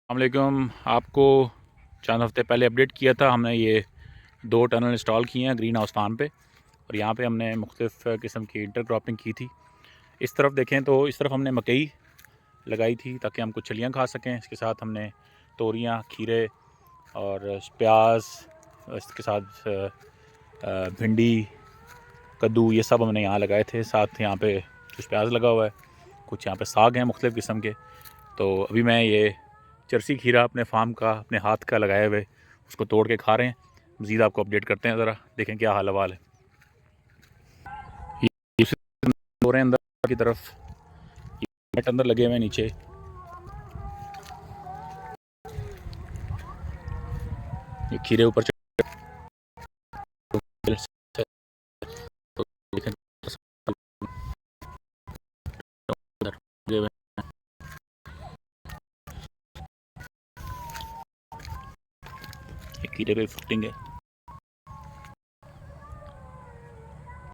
अस्सलामुअलैकुम। आपको चंद हफ़्ते पहले अपडेट किया था हमने, ये 2 टनल इंस्टॉल किए हैं ग्रीन हाउस फार्म पे, और यहाँ पे हमने मुख्तलिफ़ किस्म की इंटरक्रॉपिंग की थी। इस तरफ देखें तो इस तरफ हमने मकई लगाई थी ताकि हम कुछ चलियाँ खा सकें। इसके साथ हमने तोरियाँ, खीरे और प्याज, इसके साथ भिंडी, कद्दू, ये सब हमने यहाँ लगाए थे। साथ यहाँ पे कुछ प्याज लगा हुआ है, कुछ यहाँ पे साग हैं मुख्तलिफ़ किस्म के। तो अभी मैं ये चरसी खीरा अपने फार्म का, अपने हाथ का लगाए हुए, उसको तोड़ के खा रहे हैं। मज़ीद आपको अपडेट करते हैं, ज़रा देखें क्या हाल हवाल है। ये हो रहे हैं अंदर की तरफ, ये अंदर लगे हुए हैं नीचे। ये खीरे ऊपर खीरे पे फुटिंग है।